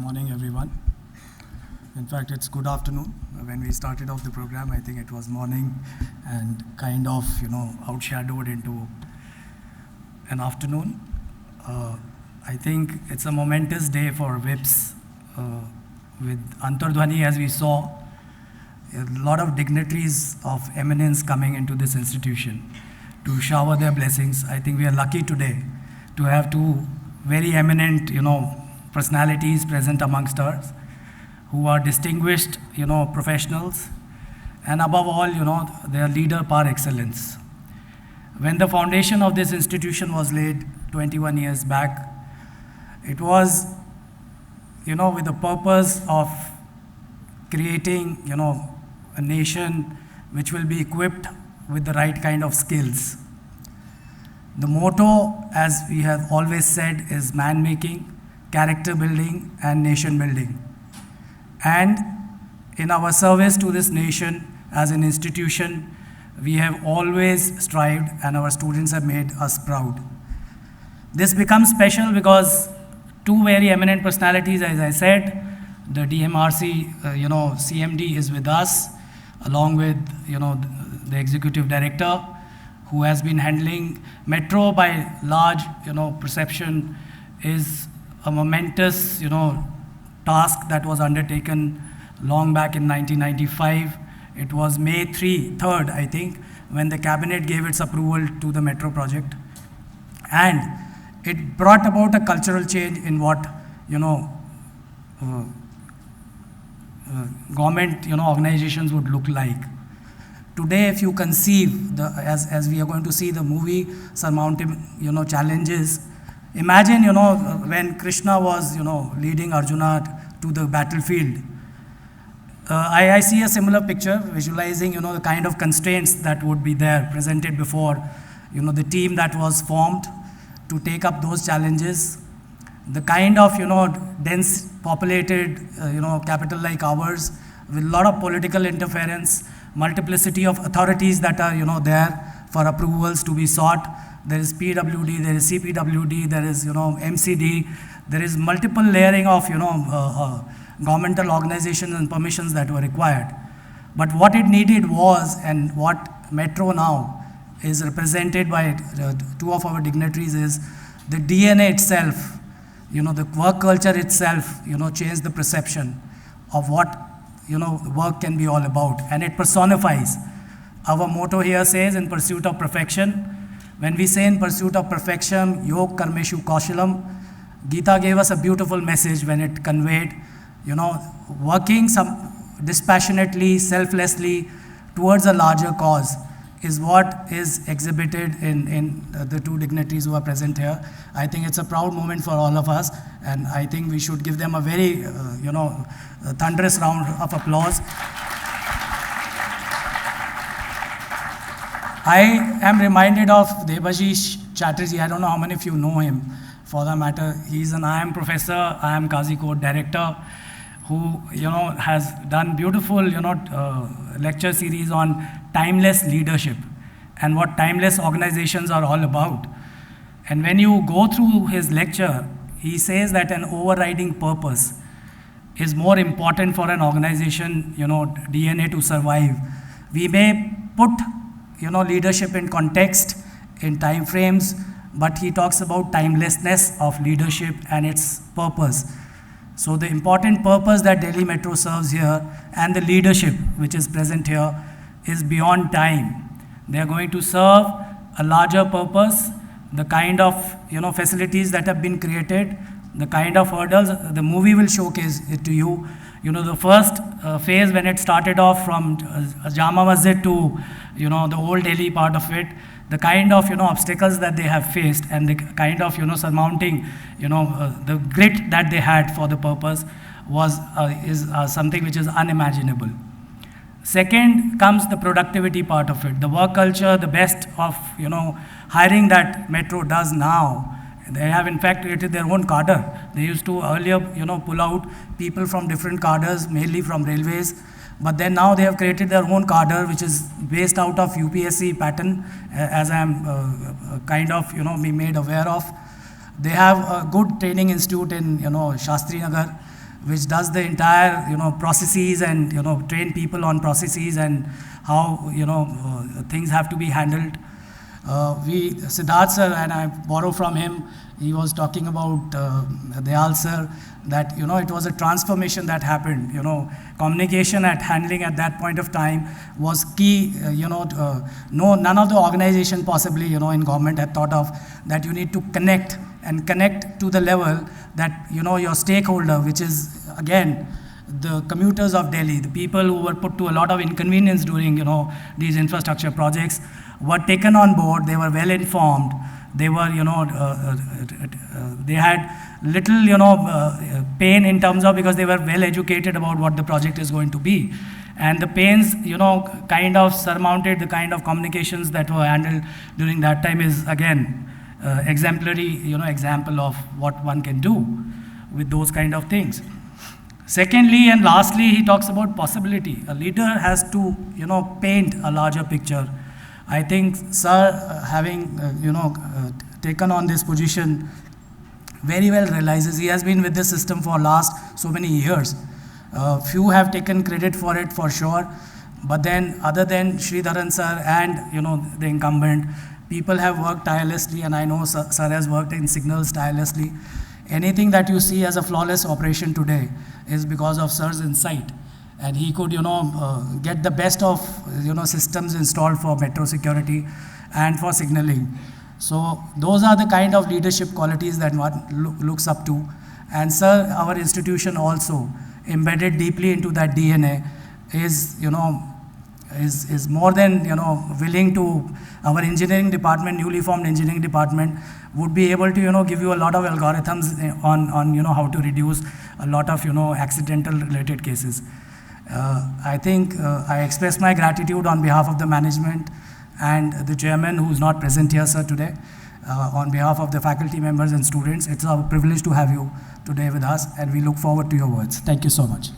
morning, everyone. In fact, it's good afternoon. When we started off the program, I think it was morning and kind of, outshadowed into an afternoon. I think it's a momentous day for VIPS. With Antardhwani, as we saw, a lot of dignitaries of eminence coming into this institution to shower their blessings. I think we are lucky today to have two very eminent, personalities present amongst us, who are distinguished, professionals, and above all, they are leader par excellence. When the foundation of this institution was laid 21 years back, it was, with the purpose of creating, a nation which will be equipped with the right kind of skills. The motto, as we have always said, is man making, character building, and nation building. And in our service to this nation as an institution, we have always strived, and our students have made us proud. This becomes special because two very eminent personalities, as I said, the DMRC, CMD is with us, along with, the executive director, who has been handling Metro by large, perception is a momentous, task that was undertaken long back in 1995. It was May 3rd, I think, when the cabinet gave its approval to the Metro project. And it brought about a cultural change in what, government, organizations would look like. Today, if you conceive, as we are going to see the movie, Surmounting, challenges, imagine, when Krishna was, leading Arjuna to the battlefield. I see a similar picture, visualizing, the kind of constraints that would be there presented before, the team that was formed to take up those challenges. The kind of, dense populated, capital like ours, with a lot of political interference, multiplicity of authorities that are, there for approvals to be sought. There is PWD, there is CPWD, there is, MCD, there is multiple layering of, governmental organizations and permissions that were required. But what it needed was, and what Metro now is represented by two of our dignitaries, is the DNA itself, the work culture itself, changed the perception of what, work can be all about. And it personifies. Our motto here says, in pursuit of perfection. When we say in pursuit of perfection, Yog Karmeshu Kaushalam, Gita gave us a beautiful message when it conveyed, working dispassionately, selflessly towards a larger cause is what is exhibited in the two dignitaries who are present here. I think it's a proud moment for all of us, and I think we should give them a very, thunderous round of applause. I am reminded of Debashish Chatterjee. I don't know how many of you know him. For that matter, he's an IIM professor, IIM Kazikot director, who has done beautiful lecture series on timeless leadership and what timeless organizations are all about. And when you go through his lecture, he says that an overriding purpose is more important for an organization, DNA to survive. We may put leadership in context, in time frames, but he talks about timelessness of leadership and its purpose. So the important purpose that Delhi Metro serves here, and the leadership which is present here, is beyond time. They are going to serve a larger purpose. The kind of facilities that have been created, the kind of hurdles, the movie will showcase it to you. The first phase, when it started off from Jama Masjid to the old Delhi part of it, the kind of obstacles that they have faced, and the kind of surmounting the grit that they had for the purpose is something which is unimaginable. Second comes the productivity part of it, the work culture, the best of hiring that Metro does now. They have in fact created their own cadre. They used to earlier pull out people from different cadres, mainly from railways. But then now they have created their own cadre, which is based out of UPSC pattern, as I am kind of be made aware of. They have a good training institute in Shastri Nagar. which does the entire, processes and, train people on processes and how, things have to be handled. Siddharth sir, and I borrow from him, he was talking about Dayal sir, that, it was a transformation that happened. Communication at handling at that point of time was key. None of the organization possibly, in government had thought of that you need to connect to the level that, your stakeholder, which is, again, the commuters of Delhi, the people who were put to a lot of inconvenience during, these infrastructure projects, were taken on board. They were well informed. They were, they had little, pain in terms of, because they were well educated about what the project is going to be. And the pains, kind of surmounted the kind of communications that were handled during that time is, again, exemplary, example of what one can do with those kind of things. Secondly and lastly, he talks about possibility. A leader has to, paint a larger picture. I think sir, having, taken on this position, very well realizes he has been with the system for last so many years. Few have taken credit for it for sure, but then other than Sridharan sir and, the incumbent, people have worked tirelessly, and I know sir has worked in signals tirelessly. Anything that you see as a flawless operation today is because of sir's insight. And he could, get the best of, systems installed for metro security and for signaling. So those are the kind of leadership qualities that one looks up to. And sir, our institution also embedded deeply into that DNA is, is more than, willing to, our engineering department, newly formed engineering department, would be able to, give you a lot of algorithms on how to reduce a lot of, accidental related cases. I think I express my gratitude on behalf of the management and the chairman, who is not present here, sir, today. On behalf of the faculty members and students, it's our privilege to have you today with us, and we look forward to your words. Thank you so much.